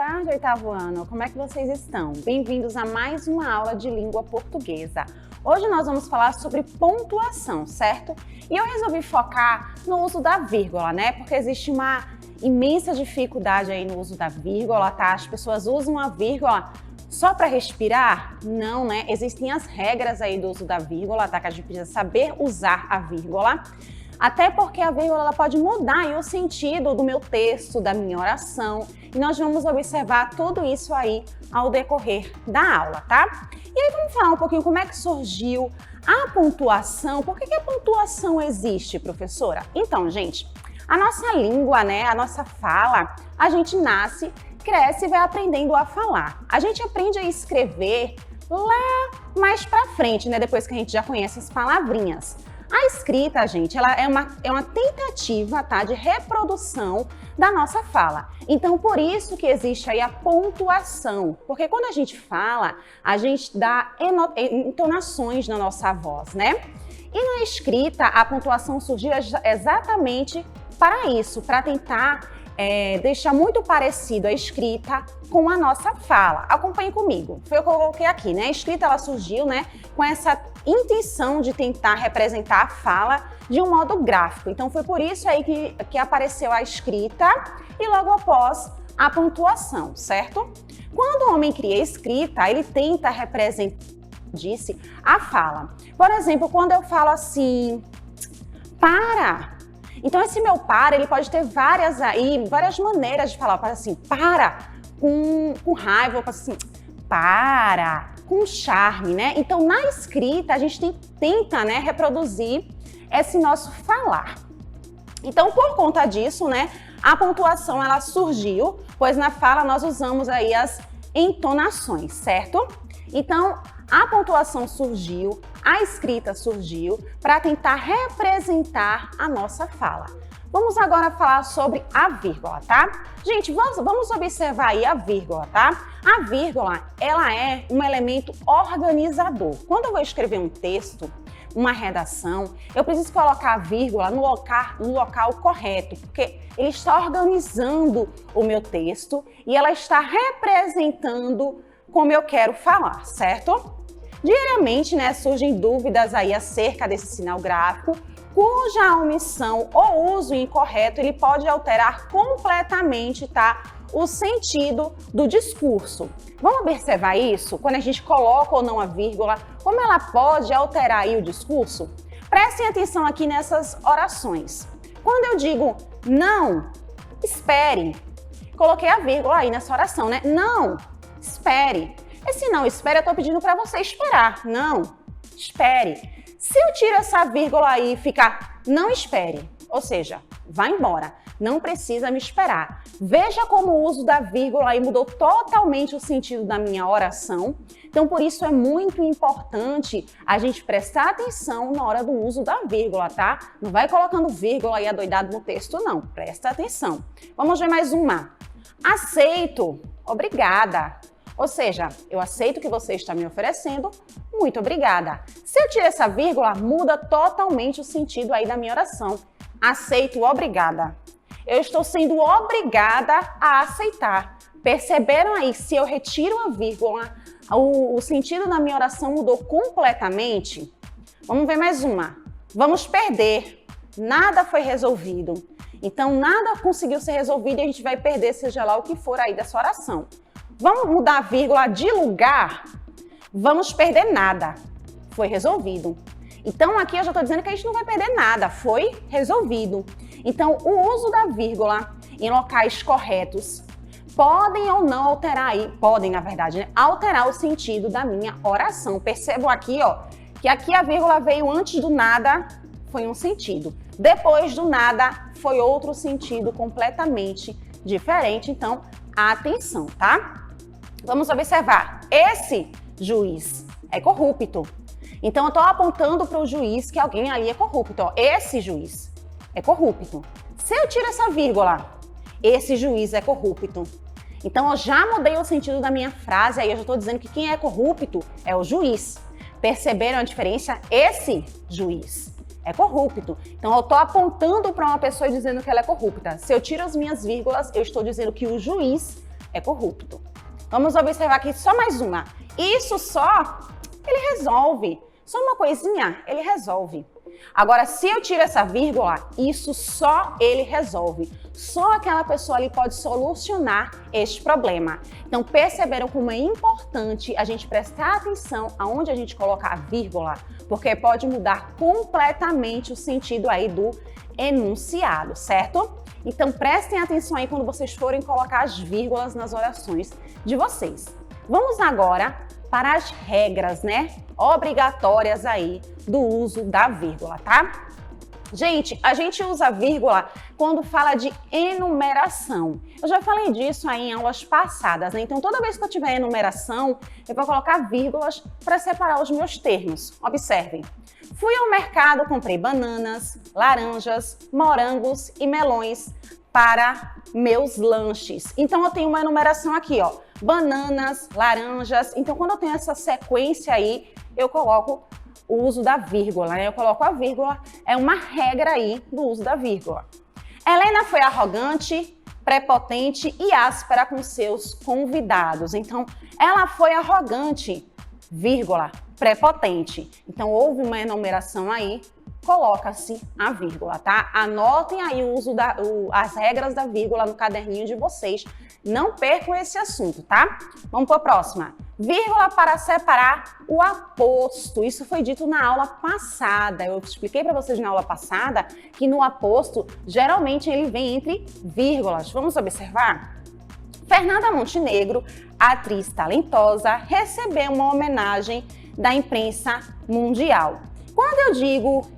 tarde, oitavo ano. Como é que vocês estão? Bem-vindos a mais uma aula de língua portuguesa. Hoje nós vamos falar sobre pontuação, certo? E eu resolvi focar no uso da vírgula, né? Porque existe uma imensa dificuldade aí no uso da vírgula, tá? As pessoas usam a vírgula só para respirar? Não, né? Existem as regras aí do uso da vírgula, tá? Que a gente precisa saber usar a vírgula. Até porque a vírgula ela pode mudar aí o sentido do meu texto, da minha oração. E nós vamos observar tudo isso aí ao decorrer da aula, tá? E aí vamos falar um pouquinho como é que surgiu a pontuação. Por que a pontuação existe, professora? Então, gente, a nossa língua, né, a nossa fala, a gente nasce, cresce e vai aprendendo a falar. A gente aprende a escrever lá mais pra frente, né, depois que a gente já conhece as palavrinhas. A escrita, gente, ela é uma tentativa, tá, de reprodução da nossa fala. Então, por isso que existe aí a pontuação. Porque quando a gente fala, a gente dá entonações na nossa voz, né? E na escrita, a pontuação surgiu exatamente para isso, para tentar deixar muito parecido a escrita com a nossa fala. Acompanhe comigo. Foi o que eu coloquei aqui, né? A escrita, ela surgiu, né, com essa intenção de tentar representar a fala de um modo gráfico. Então, foi por isso aí que apareceu a escrita e logo após a pontuação, certo? Quando o homem cria a escrita, ele tenta representar, disse, a fala. Por exemplo, quando eu falo assim, para. Então, esse meu para, ele pode ter várias maneiras de falar. Para assim, para, com raiva, ou assim, para, com charme, né? Então, na escrita, a gente tenta, né, reproduzir esse nosso falar. Então, por conta disso, né, a pontuação, ela surgiu, pois na fala nós usamos aí as entonações, certo? Então, a pontuação surgiu, a escrita surgiu para tentar representar a nossa fala. Vamos agora falar sobre a vírgula, tá? Gente, vamos observar aí a vírgula, tá? A vírgula, ela é um elemento organizador. Quando eu vou escrever um texto, uma redação, eu preciso colocar a vírgula no local correto, porque ele está organizando o meu texto e ela está representando como eu quero falar, certo? Diariamente, né, surgem dúvidas aí acerca desse sinal gráfico, cuja omissão ou uso incorreto, ele pode alterar completamente, tá, o sentido do discurso. Vamos observar isso? Quando a gente coloca ou não a vírgula, como ela pode alterar aí o discurso? Prestem atenção aqui nessas orações. Quando eu digo não, espere. Coloquei a vírgula aí nessa oração, né? Não, espere. Esse não espere, eu tô pedindo para você esperar. Não, espere. Se eu tiro essa vírgula aí e ficar não espere, ou seja, vá embora, não precisa me esperar. Veja como o uso da vírgula aí mudou totalmente o sentido da minha oração. Então, por isso é muito importante a gente prestar atenção na hora do uso da vírgula, tá? Não vai colocando vírgula aí adoidado no texto, não. Presta atenção. Vamos ver mais uma. Aceito, obrigada. Ou seja, eu aceito o que você está me oferecendo, muito obrigada. Se eu tirar essa vírgula, muda totalmente o sentido aí da minha oração. Aceito, obrigada. Eu estou sendo obrigada a aceitar. Perceberam aí, se eu retiro a vírgula, o sentido da minha oração mudou completamente? Vamos ver mais uma. Vamos perder. Nada foi resolvido. Então, nada conseguiu ser resolvido e a gente vai perder, seja lá o que for aí dessa oração. Vamos mudar a vírgula de lugar? Vamos perder nada. Foi resolvido. Então, aqui eu já estou dizendo que a gente não vai perder nada. Foi resolvido. Então, o uso da vírgula em locais corretos podem ou não alterar aí, podem, na verdade, né, alterar o sentido da minha oração. Percebam aqui, ó, que aqui a vírgula veio antes do nada, foi um sentido. Depois do nada, foi outro sentido completamente diferente. Então, atenção, tá? Vamos observar, esse juiz é corrupto. Então, eu estou apontando para o juiz que alguém ali é corrupto. Ó. Esse juiz é corrupto. Se eu tiro essa vírgula, esse juiz é corrupto. Então, eu já mudei o sentido da minha frase, aí eu já estou dizendo que quem é corrupto é o juiz. Perceberam a diferença? Esse juiz é corrupto. Então, eu estou apontando para uma pessoa e dizendo que ela é corrupta. Se eu tiro as minhas vírgulas, eu estou dizendo que o juiz é corrupto. Vamos observar aqui só mais uma. Isso só, ele resolve. Só uma coisinha, ele resolve. Agora, se eu tiro essa vírgula, isso só ele resolve. Só aquela pessoa ali pode solucionar este problema. Então, perceberam como é importante a gente prestar atenção aonde a gente coloca a vírgula, porque pode mudar completamente o sentido aí do enunciado, certo? Então, prestem atenção aí quando vocês forem colocar as vírgulas nas orações de vocês. Vamos agora para as regras, né, obrigatórias aí do uso da vírgula, tá? Gente, a gente usa vírgula quando fala de enumeração. Eu já falei disso aí em aulas passadas, né? Então, toda vez que eu tiver enumeração, eu vou colocar vírgulas para separar os meus termos. Observem. Fui ao mercado, comprei bananas, laranjas, morangos e melões para meus lanches. Então, eu tenho uma enumeração aqui, ó. Bananas, laranjas. Então, quando eu tenho essa sequência aí, eu coloco o uso da vírgula, né? Eu coloco a vírgula, é uma regra aí do uso da vírgula. Helena foi arrogante, prepotente e áspera com seus convidados. Então, ela foi arrogante, vírgula, prepotente. Então, houve uma enumeração aí, coloca-se a vírgula, tá? Anotem aí o uso as regras da vírgula no caderninho de vocês. Não percam esse assunto, tá? Vamos para a próxima. Vírgula para separar o aposto. Isso foi dito na aula passada. Eu expliquei para vocês na aula passada que no aposto, geralmente ele vem entre vírgulas. Vamos observar? Fernanda Montenegro, atriz talentosa, recebeu uma homenagem da imprensa mundial. Quando eu digo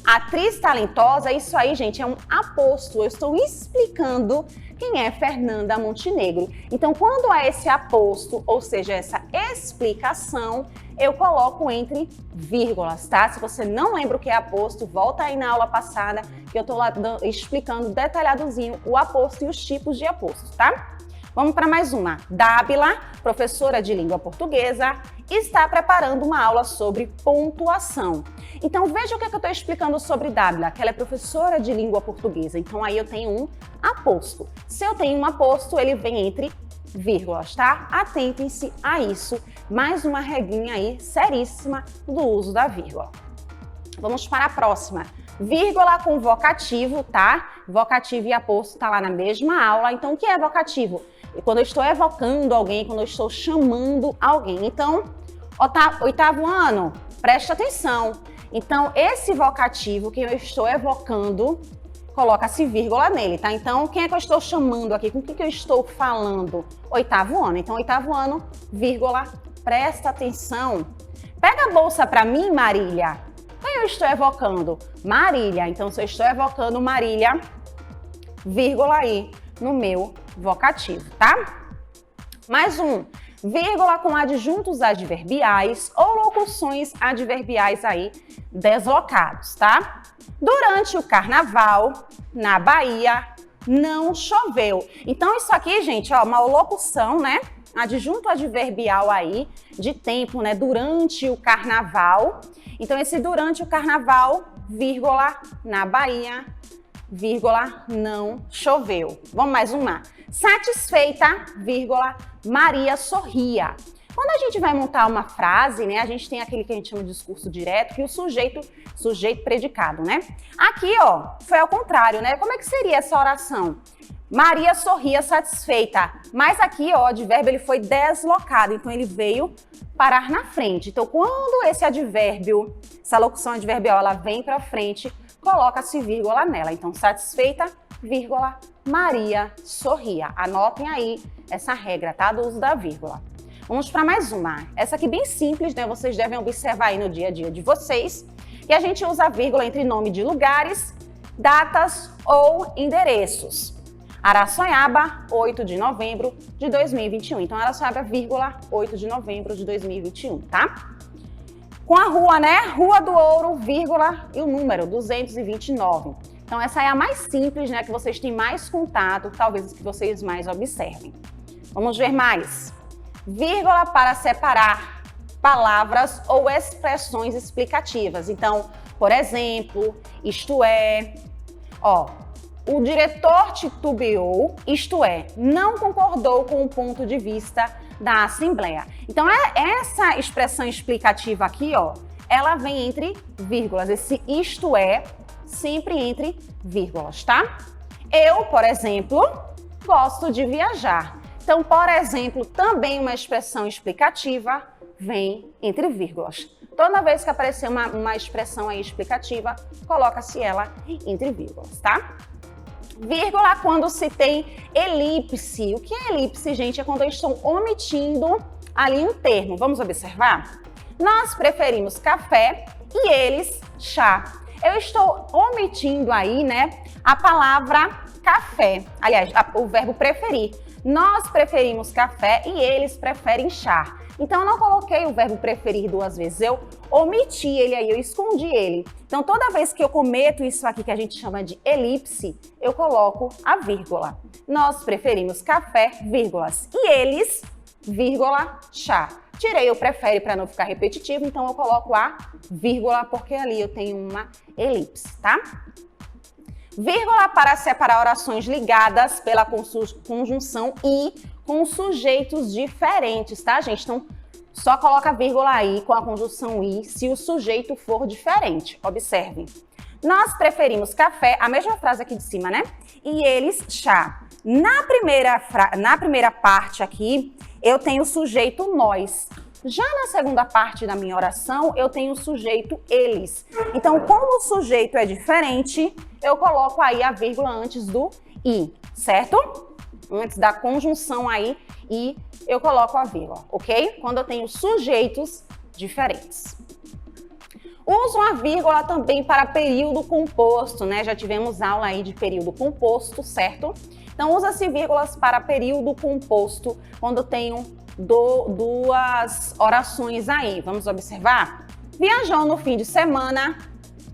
atriz talentosa, isso aí, gente, é um aposto. Eu estou explicando quem é Fernanda Montenegro. Então, quando há esse aposto, ou seja, essa explicação, eu coloco entre vírgulas, tá? Se você não lembra o que é aposto, volta aí na aula passada, que eu estou lá explicando detalhadozinho o aposto e os tipos de aposto, tá? Vamos para mais uma. Dábila, professora de língua portuguesa, está preparando uma aula sobre pontuação. Então, veja o que eu estou explicando sobre Dábila, que ela é professora de língua portuguesa. Então, aí eu tenho um aposto. Se eu tenho um aposto, ele vem entre vírgulas, tá? Atentem-se a isso. Mais uma regrinha aí, seríssima, do uso da vírgula. Vamos para a próxima. Vírgula com vocativo, tá? Vocativo e aposto tá lá na mesma aula. Então, o que é vocativo? Quando eu estou evocando alguém, quando eu estou chamando alguém. Então, oitavo ano, preste atenção. Então, esse vocativo que eu estou evocando, coloca-se vírgula nele, tá? Então, quem é que eu estou chamando aqui? Com o que eu estou falando? Oitavo ano. Então, oitavo ano, vírgula, presta atenção. Pega a bolsa para mim, Marília. Quem eu estou evocando? Marília. Então, se eu estou evocando Marília, vírgula aí no meu vocativo, tá? Mais um. Vírgula com adjuntos adverbiais ou locuções adverbiais aí deslocados, tá? Durante o carnaval, na Bahia, não choveu. Então, isso aqui, gente, ó, uma locução, né? Adjunto adverbial aí de tempo, né? Durante o carnaval. Então, esse durante o carnaval, vírgula, na Bahia, vírgula, não choveu. Vamos mais uma. Satisfeita, vírgula, Maria sorria. Quando a gente vai montar uma frase, né, a gente tem aquele que a gente chama de discurso direto, que o sujeito predicado, né? Aqui, ó, foi ao contrário, né? Como é que seria essa oração? Maria sorria satisfeita. Mas aqui, ó, o advérbio ele foi deslocado, então ele veio parar na frente. Então, quando esse advérbio, essa locução adverbial, ela vem para frente, coloca-se vírgula nela. Então, satisfeita, vírgula, Maria sorria. Anotem aí essa regra, tá? Do uso da vírgula. Vamos para mais uma. Essa aqui bem simples, né? Vocês devem observar aí no dia a dia de vocês. E a gente usa a vírgula entre nome de lugares, datas ou endereços. Araçoiaba, 8 de novembro de 2021. Então, Araçoiaba, vírgula, 8 de novembro de 2021, tá? Com a rua, né? Rua do Ouro, vírgula, e o número, 229. Então, essa é a mais simples, né? Que vocês têm mais contato, talvez que vocês mais observem. Vamos ver mais. Vírgula para separar palavras ou expressões explicativas. Então, por exemplo, isto é, ó, o diretor titubeou, isto é, não concordou com o ponto de vista da Assembleia. Então, essa expressão explicativa aqui, ó, ela vem entre vírgulas. Esse isto é, sempre entre vírgulas, tá? Eu, por exemplo, gosto de viajar. Então, por exemplo, também uma expressão explicativa vem entre vírgulas. Toda vez que aparecer uma expressão aí explicativa, coloca-se ela entre vírgulas, tá? Vírgula quando se tem elipse. O que é elipse, gente? É quando eu estou omitindo ali um termo. Vamos observar? Nós preferimos café e eles chá. Eu estou omitindo aí, né, a palavra café. Aliás, o verbo preferir. Nós preferimos café e eles preferem chá. Então, eu não coloquei o verbo preferir duas vezes, eu omiti ele aí, eu escondi ele. Então, toda vez que eu cometo isso aqui que a gente chama de elipse, eu coloco a vírgula. Nós preferimos café, vírgulas, e eles, vírgula, chá. Tirei o prefere para não ficar repetitivo, então eu coloco a vírgula, porque ali eu tenho uma elipse, tá? Vírgula para separar orações ligadas pela conjunção e com sujeitos diferentes, tá, gente? Então, só coloca vírgula aí com a conjunção i se o sujeito for diferente. Observem. Nós preferimos café, a mesma frase aqui de cima, né? E eles, chá. Na primeira parte aqui, eu tenho o sujeito nós. Já na segunda parte da minha oração, eu tenho o sujeito eles. Então, como o sujeito é diferente, eu coloco aí a vírgula antes do i, certo? Antes da conjunção aí, e eu coloco a vírgula, ok? Quando eu tenho sujeitos diferentes. Uso a vírgula também para período composto, né? Já tivemos aula aí de período composto, certo? Então, usa-se vírgulas para período composto quando tenho duas orações aí. Vamos observar? Viajou no fim de semana,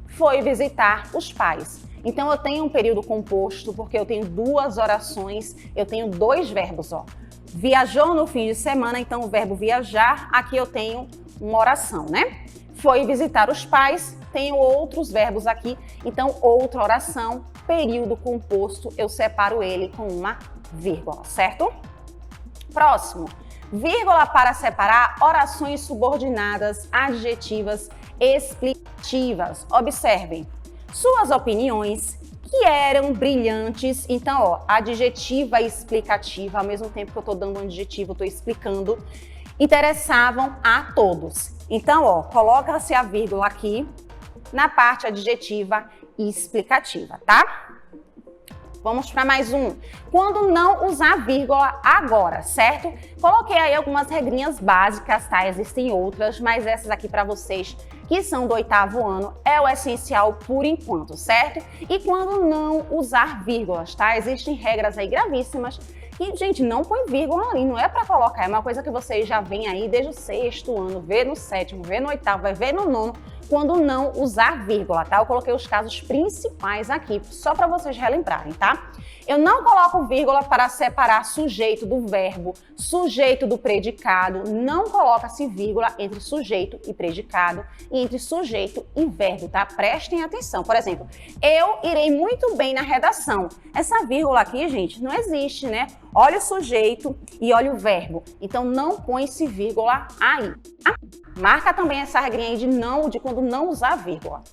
foi visitar os pais. Então, eu tenho um período composto porque eu tenho duas orações, eu tenho dois verbos, ó. Viajou no fim de semana, então o verbo viajar, aqui eu tenho uma oração, né? Foi visitar os pais, tenho outros verbos aqui, então outra oração, período composto, eu separo ele com uma vírgula, certo? Próximo. Vírgula para separar orações subordinadas, adjetivas, explicativas. Observem. Suas opiniões, que eram brilhantes, então, ó, adjetiva e explicativa, ao mesmo tempo que eu estou dando um adjetivo, eu estou explicando, interessavam a todos. Então, ó, coloca-se a vírgula aqui na parte adjetiva e explicativa, tá? Vamos para mais um. Quando não usar vírgula agora, certo? Coloquei aí algumas regrinhas básicas, tá? Existem outras, mas essas aqui para vocês que são do 8º ano é o essencial por enquanto, certo? E quando não usar vírgulas, tá? Existem regras aí gravíssimas e, gente, não põe vírgula ali, não é para colocar, é uma coisa que vocês já veem aí desde o 6º ano, vê no 7º, vê no 8º, vai ver no 9º, quando não usar vírgula, tá? Eu coloquei os casos principais aqui, só para vocês relembrarem, tá? Eu não coloco vírgula para separar sujeito do verbo, sujeito do predicado, não coloca-se vírgula entre sujeito e predicado e entre sujeito e verbo, tá? Prestem atenção. Por exemplo, eu irei muito bem na redação. Essa vírgula aqui, gente, não existe, né? Olha o sujeito e olha o verbo. Então, não põe-se vírgula aí. Marca também essa regrinha aí de quando não usar vírgula.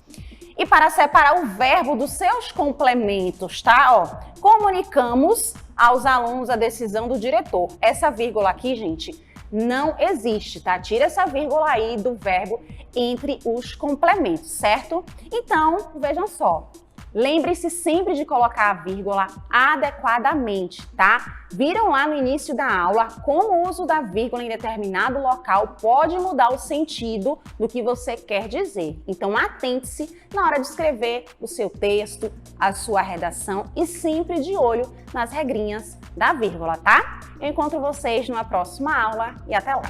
E para separar o verbo dos seus complementos, tá? Ó, comunicamos aos alunos a decisão do diretor. Essa vírgula aqui, gente, não existe, tá? Tira essa vírgula aí do verbo entre os complementos, certo? Então, vejam só. Lembre-se sempre de colocar a vírgula adequadamente, tá? Viram lá no início da aula como o uso da vírgula em determinado local pode mudar o sentido do que você quer dizer. Então, atente-se na hora de escrever o seu texto, a sua redação e sempre de olho nas regrinhas da vírgula, tá? Eu encontro vocês numa próxima aula e até lá!